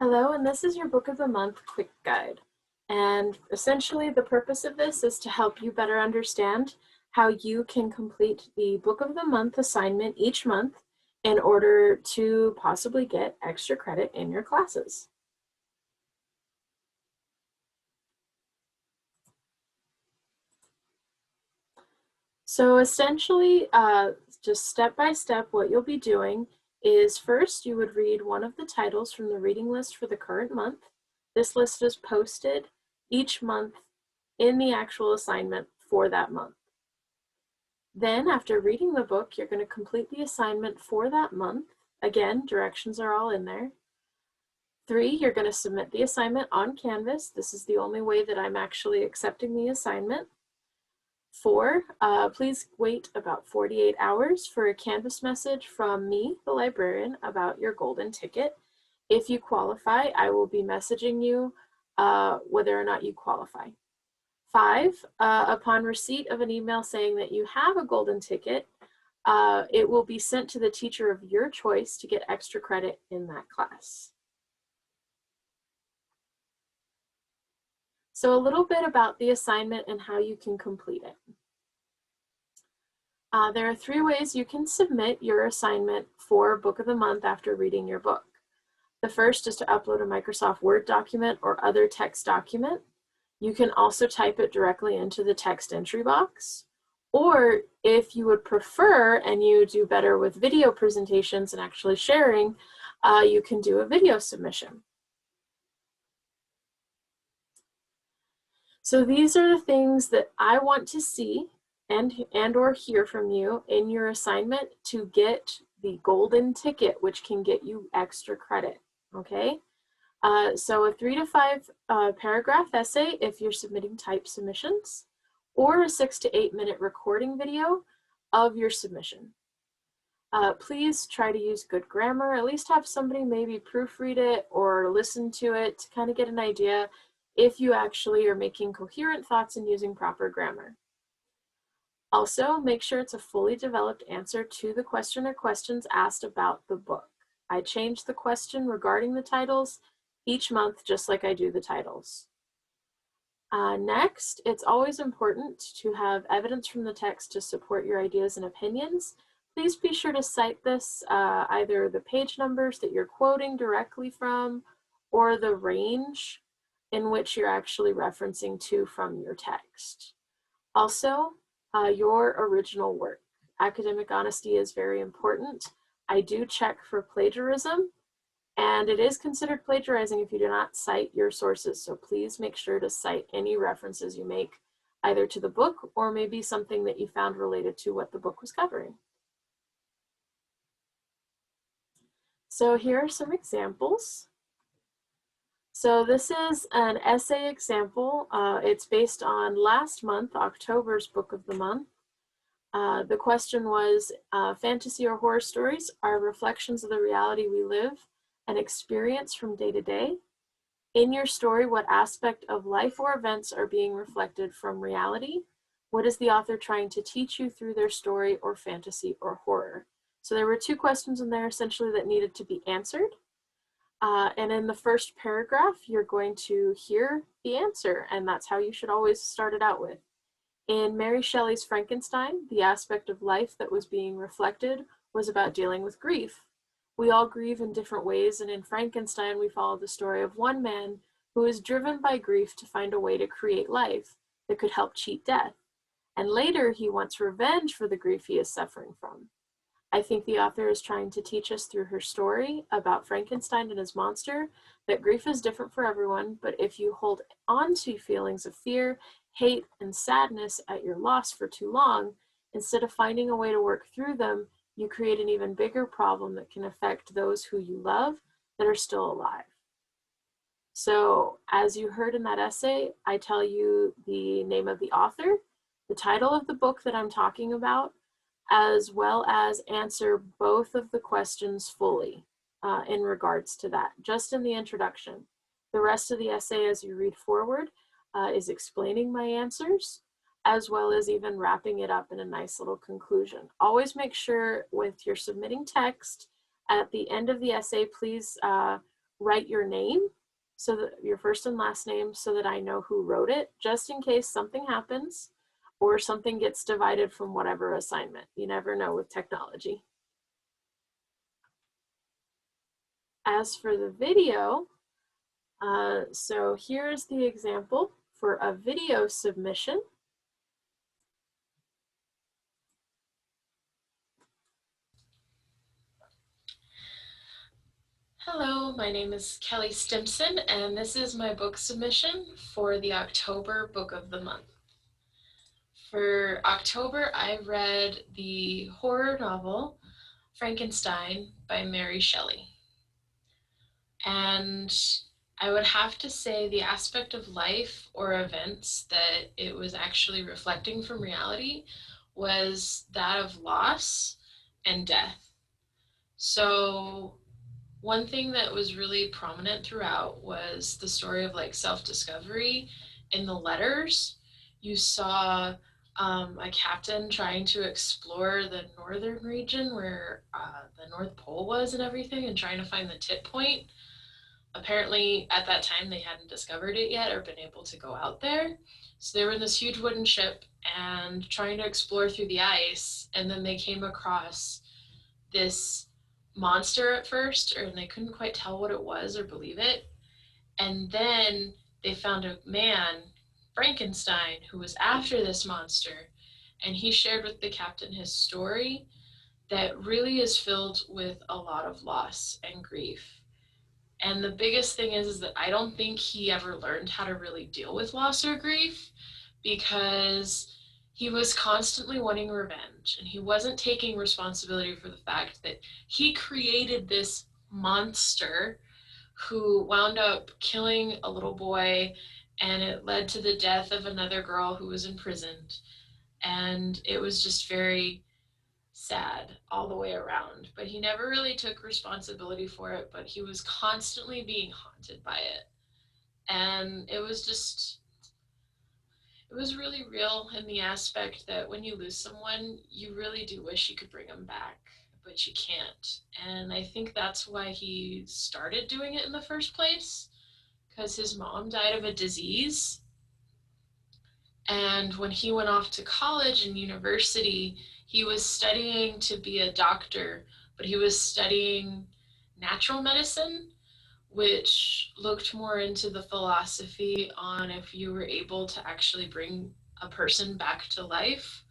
Hello, and this is your Book of the Month quick guide. And essentially, the purpose of this is to help you better understand how you can complete the Book of the Month assignment each month in order to possibly get extra credit in your classes. So essentially, just step by step, what you'll be doing is first you would read one of the titles from the reading list for the current month. This list is posted each month in the actual assignment for that month. Then after reading the book, you're going to complete the assignment for that month. Again, directions are all in there. 3, you're going to submit the assignment on Canvas. This is the only way that I'm actually accepting the assignment. 4, please wait about 48 hours for a Canvas message from me, the librarian, about your golden ticket. If you qualify, I will be messaging you whether or not you qualify. 5, upon receipt of an email saying that you have a golden ticket, it will be sent to the teacher of your choice to get extra credit in that class. So a little bit about the assignment and how you can complete it. There are 3 ways you can submit your assignment for Book of the Month after reading your book. The first is to upload a Microsoft Word document or other text document. You can also type it directly into the text entry box. Or if you would prefer and you do better with video presentations and actually sharing, you can do a video submission. So these are the things that I want to see and or hear from you in your assignment to get the golden ticket, which can get you extra credit, okay? So a 3 to 5 paragraph essay if you're submitting type submissions, or a 6 to 8 minute recording video of your submission. Please try to use good grammar, at least have somebody maybe proofread it or listen to it to kind of get an idea if you actually are making coherent thoughts and using proper grammar. Also, make sure it's a fully developed answer to the question or questions asked about the book. I change the question regarding the titles each month, just like I do the titles. Next, it's always important to have evidence from the text to support your ideas and opinions. Please be sure to cite this, either the page numbers that you're quoting directly from or the range in which you're actually referencing to from your text. Also, your original work. Academic honesty is very important. I do check for plagiarism, and it is considered plagiarizing if you do not cite your sources. So please make sure to cite any references you make either to the book or maybe something that you found related to what the book was covering. So here are some examples. So this is an essay example. It's based on last month, October's Book of the Month. The question was, fantasy or horror stories are reflections of the reality we live and experience from day to day. In your story, what aspect of life or events are being reflected from reality? What is the author trying to teach you through their story or fantasy or horror? So there were 2 questions in there essentially that needed to be answered. And in the first paragraph, you're going to hear the answer, and that's how you should always start it out with. In Mary Shelley's Frankenstein, the aspect of life that was being reflected was about dealing with grief. We all grieve in different ways, and in Frankenstein, we follow the story of one man who is driven by grief to find a way to create life that could help cheat death. And later, he wants revenge for the grief he is suffering from. I think the author is trying to teach us through her story about Frankenstein and his monster that grief is different for everyone, but if you hold on to feelings of fear, hate, and sadness at your loss for too long, instead of finding a way to work through them, you create an even bigger problem that can affect those who you love that are still alive. So as you heard in that essay, I tell you the name of the author, the title of the book that I'm talking about, as well as answer both of the questions fully in regards to that, just in the introduction. The rest of the essay as you read forward is explaining my answers, as well as even wrapping it up in a nice little conclusion. Always make sure with your submitting text, at the end of the essay, please write your name, so that your first and last name, so that I know who wrote it, just in case something happens or something gets divided from whatever assignment. You never know with technology. As for the video, so here's the example for a video submission. Hello, my name is Kelly Stimson, and this is my book submission for the October Book of the Month. For October, I read the horror novel Frankenstein by Mary Shelley. And I would have to say the aspect of life or events that it was actually reflecting from reality was that of loss and death. So one thing that was really prominent throughout was the story of like self-discovery in the letters. You saw a captain trying to explore the northern region where the North Pole was and everything, and trying to find the tip point. Apparently at that time they hadn't discovered it yet or been able to go out there. So they were in this huge wooden ship and trying to explore through the ice, and then they came across this monster at first, and they couldn't quite tell what it was or believe it. And then they found a man, Frankenstein, who was after this monster, and he shared with the captain his story that really is filled with a lot of loss and grief. And the biggest thing is that I don't think he ever learned how to really deal with loss or grief, because he was constantly wanting revenge, and he wasn't taking responsibility for the fact that he created this monster who wound up killing a little boy, and it led to the death of another girl who was imprisoned. And it was just very sad all the way around. But he never really took responsibility for it, but he was constantly being haunted by it. And it was really real in the aspect that when you lose someone, you really do wish you could bring them back, but you can't. And I think that's why he started doing it in the first place, because his mom died of a disease. And when he went off to college and university, he was studying to be a doctor, but he was studying natural medicine, which looked more into the philosophy on if you were able to actually bring a person back to life.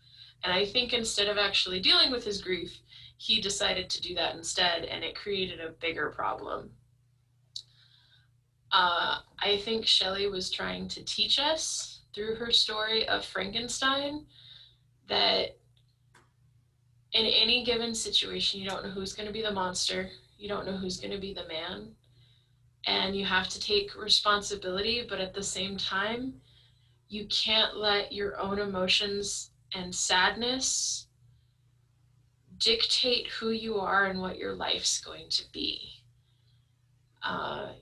And I think instead of actually dealing with his grief, he decided to do that instead, and it created a bigger problem. I think Shelley was trying to teach us through her story of Frankenstein that in any given situation, you don't know who's going to be the monster, you don't know who's going to be the man, and you have to take responsibility, but at the same time, you can't let your own emotions and sadness dictate who you are and what your life's going to be.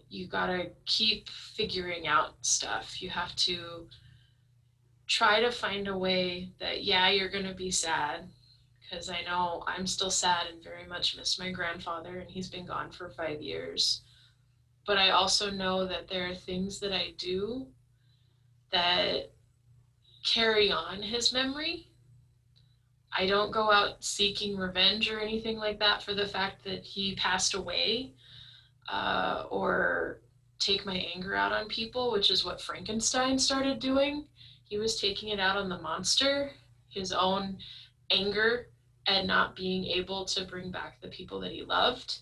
You gotta keep figuring out stuff. You have to try to find a way that, yeah, you're gonna be sad, because I know I'm still sad and very much miss my grandfather, and he's been gone for 5 years. But I also know that there are things that I do that carry on his memory. I don't go out seeking revenge or anything like that for the fact that he passed away, or take my anger out on people, which is what Frankenstein started doing. He was taking it out on the monster, his own anger at not being able to bring back the people that he loved.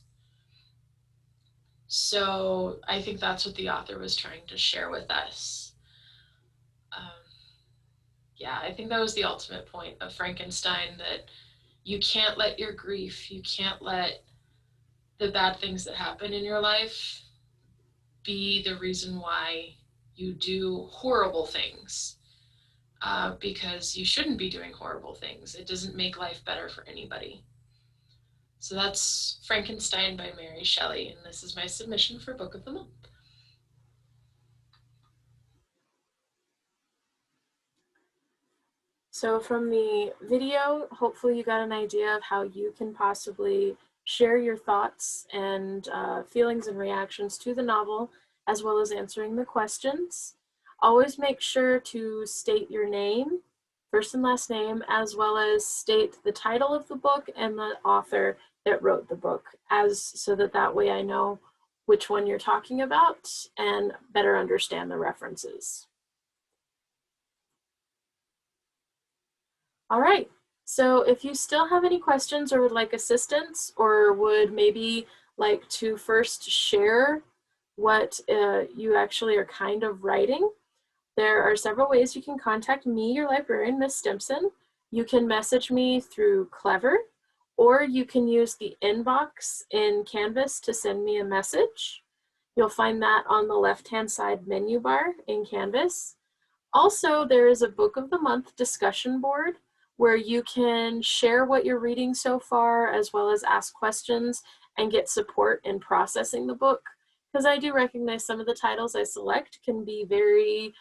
So I think that's what the author was trying to share with us. Yeah, I think that was the ultimate point of Frankenstein, that you can't let your grief, you can't let the bad things that happen in your life be the reason why you do horrible things, because you shouldn't be doing horrible things. It doesn't make life better for anybody. So that's Frankenstein by Mary Shelley, and this is my submission for Book of the Month. So from the video, hopefully you got an idea of how you can possibly share your thoughts and feelings and reactions to the novel, as well as answering the questions. Always make sure to state your name, first and last name, as well as state the title of the book and the author that wrote the book, so that way I know which one you're talking about and better understand the references. All right, so if you still have any questions or would like assistance, or would maybe like to first share what you actually are kind of writing, there are several ways you can contact me, your librarian, Miss Stimson. You can message me through Clever, or you can use the inbox in Canvas to send me a message. You'll find that on the left-hand side menu bar in Canvas. Also, there is a Book of the Month discussion board where you can share what you're reading so far, as well as ask questions and get support in processing the book. Because I do recognize some of the titles I select can be very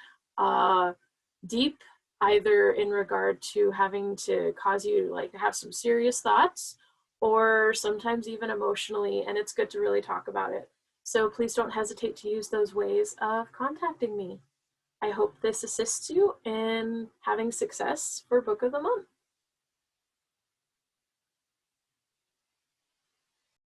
deep, either in regard to having to cause you like to have some serious thoughts, or sometimes even emotionally, and it's good to really talk about it. So please don't hesitate to use those ways of contacting me. I hope this assists you in having success for Book of the Month.